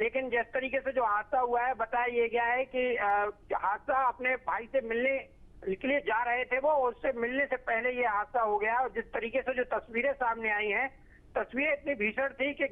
लेकिन जिस तरीके से जो हादसा हुआ है, बताया ये गया है कि हादसा अपने भाई से मिलने के लिए जा रहे थे वो, उससे मिलने से पहले ये हादसा हो गया। और जिस तरीके से जो तस्वीरें सामने आई हैं, तस्वीरें इतनी भीषण थी कि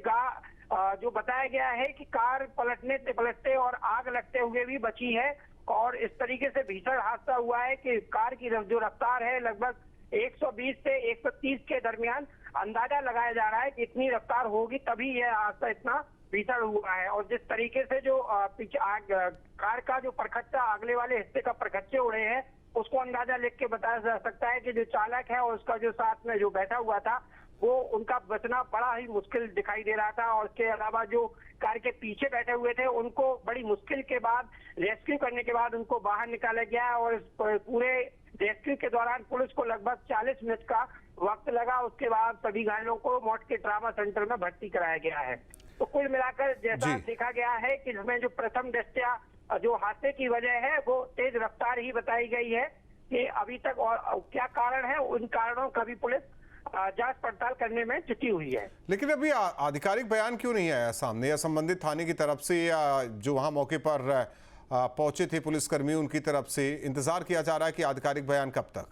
जो बताया गया है कि कार पलटते और आग लगते हुए भी बची है। और इस तरीके से भीषण हादसा हुआ है कि कार की जो रफ्तार है लगभग 120 से 130 के दरमियान अंदाजा लगाया जा रहा है कि इतनी रफ्तार होगी तभी यह हादसा इतना भीषण हुआ है। और जिस तरीके से जो पीछे कार का जो परखच्चा, अगले वाले हिस्से का परखच्चे उड़े हैं, उसको अंदाजा लिख के बताया जा सकता है कि जो चालक है और उसका जो साथ में जो बैठा हुआ था, वो उनका बचना बड़ा ही मुश्किल दिखाई दे रहा था। और इसके अलावा जो कार के पीछे बैठे हुए थे, उनको बड़ी मुश्किल के बाद रेस्क्यू करने के बाद उनको बाहर निकाला गया। और इस पूरे रेस्क्यू के दौरान पुलिस को लगभग 40 मिनट का वक्त लगा। उसके बाद सभी घायलों को मौत के ट्रामा सेंटर में भर्ती कराया गया है। तो कुल मिलाकर जैसा देखा गया है कि इसमें जो प्रथम दृष्टया जो हादसे की वजह है वो तेज रफ्तार ही बताई गई है कि अभी तक और क्या कारण है, उन कारणों का भी पुलिस जांच पड़ताल करने में जुटी हुई है। लेकिन अभी आधिकारिक बयान क्यों नहीं आया सामने, या संबंधित थाने की तरफ से, या जो वहां मौके पर पहुंचे थे पुलिसकर्मी उनकी तरफ से इंतजार किया जा रहा है कि आधिकारिक बयान कब तक?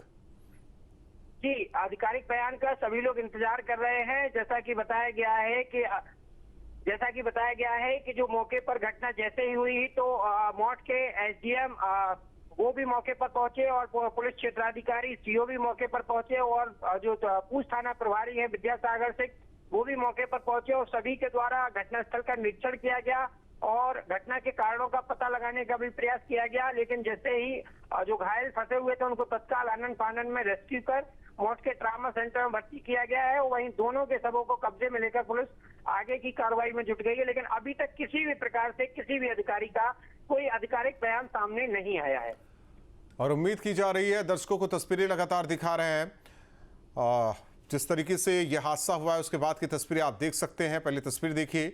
जी, आधिकारिक बयान का सभी लोग इंतजार कर रहे हैं। जैसा कि बताया गया है कि जो मौके पर घटना जैसे ही हुई तो मौत के एसडीएम वो भी मौके पर पहुंचे और पुलिस क्षेत्राधिकारी सीओ भी मौके पर पहुंचे और जो पूछ थाना प्रभारी है विद्यासागर सिंह, वो भी मौके पर पहुंचे और सभी के द्वारा घटनास्थल का निरीक्षण किया गया और घटना के कारणों का पता लगाने का भी प्रयास किया गया। लेकिन जैसे ही जो घायल फंसे हुए थे उनको तत्काल आनन फानन में रेस्क्यू कर मौत के ट्रामा सेंटर में भर्ती किया गया है। वहीं दोनों के शवों को कब्जे में लेकर पुलिस आगे की कार्रवाई में जुट गई है। लेकिन अभी तक किसी भी प्रकार से किसी भी अधिकारी का कोई आधिकारिक बयान सामने नहीं आया है। और उम्मीद की जा रही है, दर्शकों को तस्वीरें लगातार दिखा रहे हैं, जिस तरीके से यह हादसा हुआ है उसके बाद की तस्वीरें आप देख सकते हैं। पहले तस्वीर देखिए,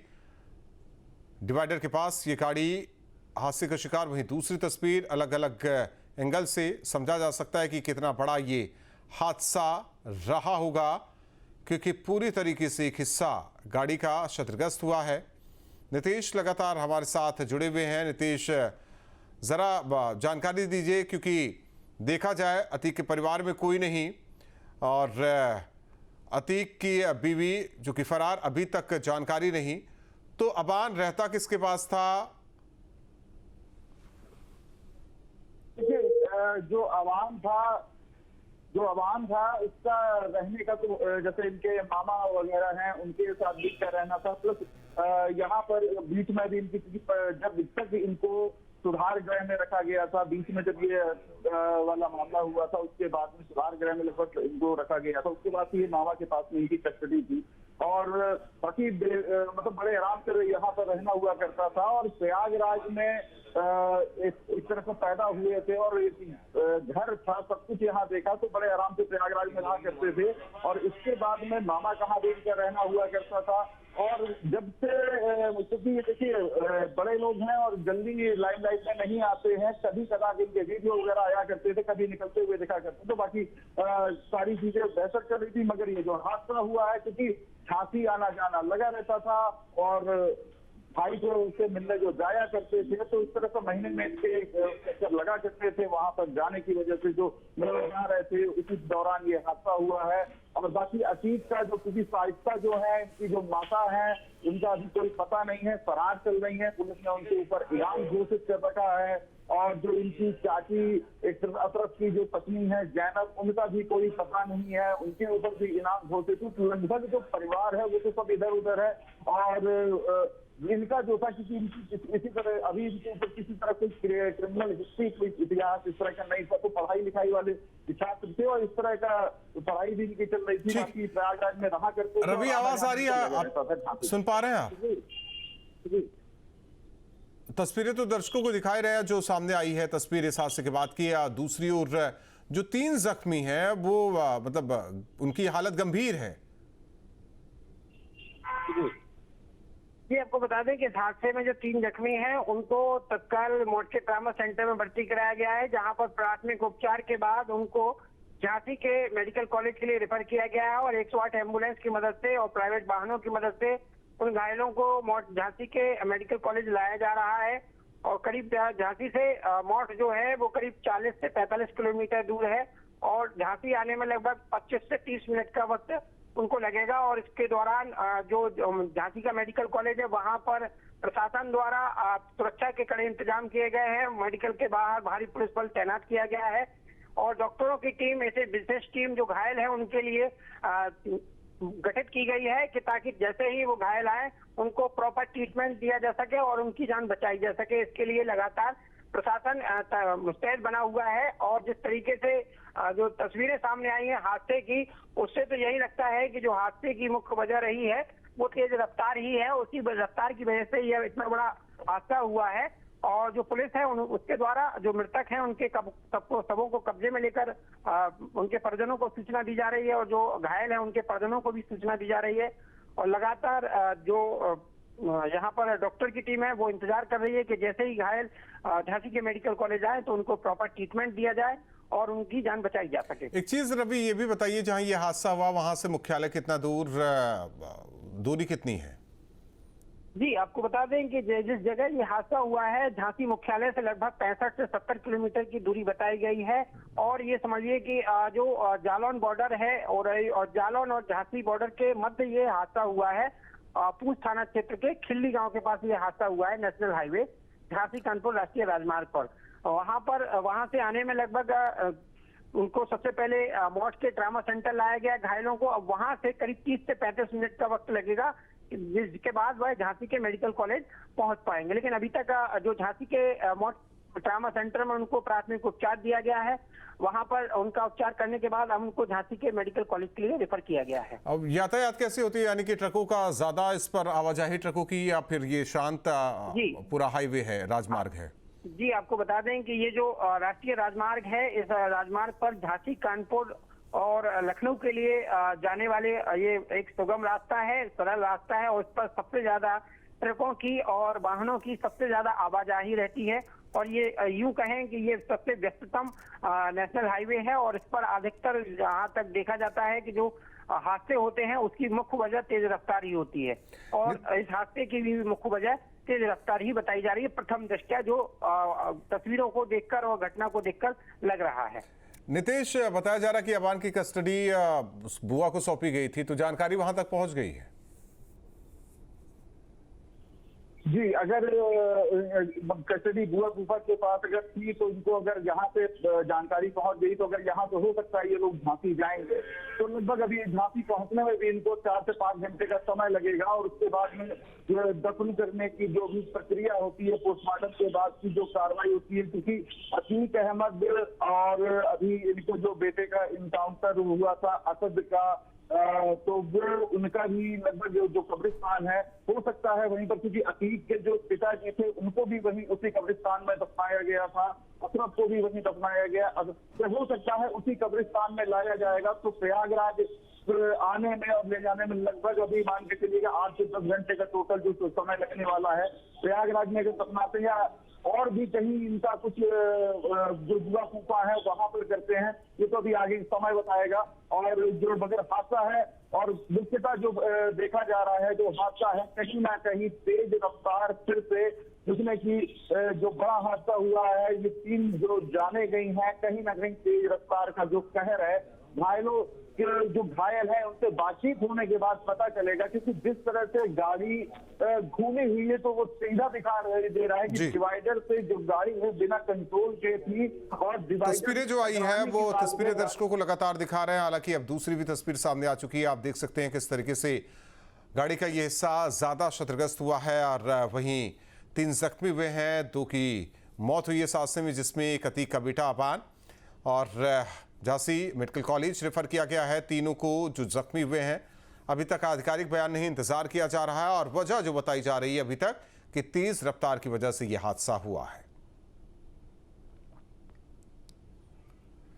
डिवाइडर के पास ये गाड़ी हादसे का शिकार, वहीं दूसरी तस्वीर अलग अलग एंगल से समझा जा सकता है कि कितना बड़ा ये हादसा रहा होगा, क्योंकि पूरी तरीके से एक हिस्सा गाड़ी का क्षतिग्रस्त हुआ है। नितेश लगातार हमारे साथ जुड़े हुए हैं। नितेश, ज़रा जानकारी दीजिए, क्योंकि देखा जाए अतीक के परिवार में कोई नहीं और अतीक की बीवी जो कि फरार, अभी तक जानकारी नहीं, तो अबान रहता किसके पास था? जो अवान था उसका रहने का तो जैसे इनके मामा वगैरह हैं उनके साथ भी का रहना था। प्लस यहाँ पर बीच में भी इनकी जब तक इनको सुधार गृह में रखा गया था, बीच में जब ये वाला मामला हुआ था उसके बाद में सुधार गृह में लगभग इनको रखा गया था। उसके बाद से ये मामा के पास में इनकी कस्टडी थी और बाकी मतलब बड़े आराम से यहाँ पर रहना हुआ करता था। और प्रयागराज में एक तरह से पैदा हुए थे और घर था, सब कुछ यहाँ देखा, तो बड़े आराम से प्रयागराज में रहा करते थे। और इसके बाद में मामा कहाँ भी इनका रहना हुआ करता था। और जब से क्योंकि देखिए बड़े लोग हैं और जल्दी लाइमलाइट में नहीं आते हैं, कभी कदा इनके वीडियो वगैरह आया करते थे, कभी निकलते हुए देखा करते, तो बाकी सारी चीजें बेहतर कर रही थी। मगर ये जो हादसा हुआ है, क्योंकि झांसी आना जाना लगा रहता था और भाई जो उससे मिलने जो जाया करते थे, तो इस तरह से महीने में इसके चक्कर लगा करते थे। वहां पर जाने की वजह से जो मिलने जा रहे थे, उसी दौरान ये हादसा हुआ है। और बाकी अतीक का जो किसी साहित्य जो है, इनकी जो माता है, उनका अभी कोई पता नहीं है, फरार चल रही है। पुलिस ने उनके ऊपर इनाम घोषित कर रखा है। और जो इनकी चाची एक अतरफ की जो पत्नी है जैनब, उनका भी कोई पता नहीं है, उनके ऊपर भी इनाम घोषित। तो लगभग जो परिवार है वो तो सब इधर उधर है। और इनका जो था किसी इसी तरह अभी इनके ऊपर किसी तरह कोई क्रिमिनल हिस्ट्री, कोई इतिहास इस तरह का नहीं था। तो पढ़ाई लिखाई वाले छात्र थे और इस तरह का पढ़ाई भी इनकी चल रही थी। बाकी प्रयागराज में रहा करते। रवि, आवाज आ रही है? आप सुन पा रहे हैं? आप तस्वीरें तो दर्शकों को दिखाई रहे हैं जो सामने आई है तस्वीर इस हादसे के बाद की। दूसरी ओर जो 3 जख्मी हैं वो मतलब उनकी हालत गंभीर है। जी, आपको बता दें कि इस हादसे में जो 3 जख्मी हैं उनको तत्काल मौत के ट्रामा सेंटर में भर्ती कराया गया है, जहां पर प्राथमिक उपचार के बाद उनको झांसी के मेडिकल कॉलेज के लिए रेफर किया गया है। और 108 एम्बुलेंस की मदद से और प्राइवेट वाहनों की मदद से उन घायलों को झांसी के मेडिकल कॉलेज लाया जा रहा है और करीब झांसी से मौत जो है वो करीब 40 से 45 किलोमीटर दूर है और झांसी आने में लगभग 25 से 30 मिनट का वक्त उनको लगेगा। और इसके दौरान जो झांसी का मेडिकल कॉलेज है वहां पर प्रशासन द्वारा सुरक्षा के कड़े इंतजाम किए गए हैं। मेडिकल के बाहर भारी पुलिस बल तैनात किया गया है और डॉक्टरों की टीम, ऐसे विशेष टीम जो घायल है उनके लिए गठित की गई है कि ताकि जैसे ही वो घायल आए उनको प्रॉपर ट्रीटमेंट दिया जा सके और उनकी जान बचाई जा सके। इसके लिए लगातार प्रशासन मुस्तैद बना हुआ है और जिस तरीके से जो तस्वीरें सामने आई हैं हादसे की, उससे तो यही लगता है कि जो हादसे की मुख्य वजह रही है वो तेज रफ्तार ही है। उसी रफ्तार की वजह से यह इतना बड़ा हादसा हुआ है और जो पुलिस है उसके द्वारा जो मृतक हैं उनके सबों को कब्जे में लेकर उनके परिजनों को सूचना दी जा रही है और जो घायल है उनके परिजनों को भी सूचना दी जा रही है। और लगातार जो यहाँ पर डॉक्टर की टीम है वो इंतजार कर रही है कि जैसे ही घायल झांसी के मेडिकल कॉलेज आए तो उनको प्रॉपर ट्रीटमेंट दिया जाए और उनकी जान बचाई जा सके। एक चीज रवि ये भी बताइए, जहां ये हादसा हुआ वहां से मुख्यालय कितना दूरी कितनी है? जी आपको बता दें कि जिस जगह ये हादसा हुआ है झांसी मुख्यालय से लगभग 65 से 70 किलोमीटर की दूरी बताई गई है और ये समझिए कि जो जालौन बॉर्डर है और जालौन और झांसी बॉर्डर के मध्य ये हादसा हुआ है। पूंछ थाना क्षेत्र के खिल्ली गांव के पास ये हादसा हुआ है, नेशनल हाईवे झांसी कानपुर राष्ट्रीय राजमार्ग पर। वहां से आने में लगभग उनको सबसे पहले मौत के ट्रामा सेंटर लाया गया घायलों को। अब वहां से करीब 30 से 35 मिनट का वक्त लगेगा जिसके बाद वह झांसी के मेडिकल कॉलेज पहुंच पाएंगे। लेकिन अभी तक जो झांसी के मौत ट्रामा सेंटर में उनको प्राथमिक उपचार दिया गया है, वहां पर उनका उपचार करने के बाद हम उनको झांसी के मेडिकल कॉलेज के लिए रेफर किया गया है। अब यातायात कैसे होती है, यानी कि ट्रकों का ज्यादा इस पर आवाजाही ट्रकों की या फिर ये शांत पूरा हाईवे है, राजमार्ग है? जी आपको बता दें कि ये जो राष्ट्रीय राजमार्ग है, इस राजमार्ग पर झांसी कानपुर और लखनऊ के लिए जाने वाले ये एक सुगम रास्ता है, सरल रास्ता है और इस पर सबसे ज्यादा ट्रकों की और वाहनों की सबसे ज्यादा आवाजाही रहती है और ये यूं कहें कि ये सबसे व्यस्ततम नेशनल हाईवे है और इस पर अधिकतर जहां तक देखा जाता है कि जो हादसे होते हैं उसकी मुख्य वजह तेज रफ्तार ही होती है और इस हादसे की भी मुख्य वजह तेज रफ्तार ही बताई जा रही है प्रथम दृष्टया, जो तस्वीरों को देखकर और घटना को देखकर लग रहा है। नितेश, बताया जा रहा कि अबान की कस्टडी बुआ को सौंपी गई थी, तो जानकारी वहां तक पहुंच गई है? जी, अगर कस्टडी बुआ फूफा के पास अगर थी तो इनको अगर यहाँ पे जानकारी पहुंच गई तो अगर यहाँ से हो सकता है ये लोग झांसी जाएंगे तो लगभग अभी झांसी पहुंचने में भी इनको 4 से 5 घंटे का समय लगेगा और उसके बाद में दफन करने की जो भी प्रक्रिया होती है, पोस्टमार्टम के बाद की जो कार्रवाई होती है, क्योंकि अतीक अहमद और अभी इनको जो बेटे का इनकाउंटर हुआ था असद का, तो वो उनका भी लगभग जो कब्रिस्तान है हो सकता है वहीं पर, क्योंकि अतीक के जो पिताजी थे उनको भी वहीं उसी कब्रिस्तान में दफनाया गया था, अशरफ को भी वहीं दफनाया गया, तो हो सकता है उसी कब्रिस्तान में लाया जाएगा। तो प्रयागराज आने में और ले जाने में लगभग अभी मान के चलिएगा 8 से 10 घंटे का टोटल जो समय लगने वाला है। प्रयागराज में अगर दफनाते या और भी कहीं इनका कुछ जो बुआ फूफा है वहां पर करते हैं, ये तो अभी आगे समय बताएगा। और जो मगर हादसा है और मुख्यतः जो देखा जा रहा है जो हादसा है कहीं ना कहीं तेज रफ्तार फिर से, जिसमें कि जो बड़ा हादसा हुआ है, ये 3 जो जाने गई हैं, कहीं ना कहीं तेज रफ्तार का जो कहर है, घायलों जो घायल है उनसे बातचीत होने के बाद पता चलेगा, क्योंकि जिस तरह से गाड़ी घूमी हुई है तो वो सीधा दिखा दे रहा है कि डिवाइडर से जो गाड़ी है बिना कंट्रोल के थी और तस्वीरें जो आई है वो तस्वीरें दर्शकों को लगातार दिखा रहे हैं। हालांकि अब दूसरी भी तस्वीर सामने आ चुकी है, आप देख सकते हैं किस तरीके से गाड़ी का ये हिस्सा ज्यादा क्षतिग्रस्त हुआ है और वहीं 3 जख्मी हुए हैं, 2 की मौत हुई है इस हादसे में, जिसमें एक अतीक का बेटा अबान और झांसी मेडिकल कॉलेज रेफर किया गया है। तीनों को जो जख्मी हुए हैं अभी तक आधिकारिक बयान नहीं, इंतजार किया जा रहा है और वजह जो बताई जा रही है अभी तक कि तेज रफ्तार की वजह से यह हादसा हुआ है।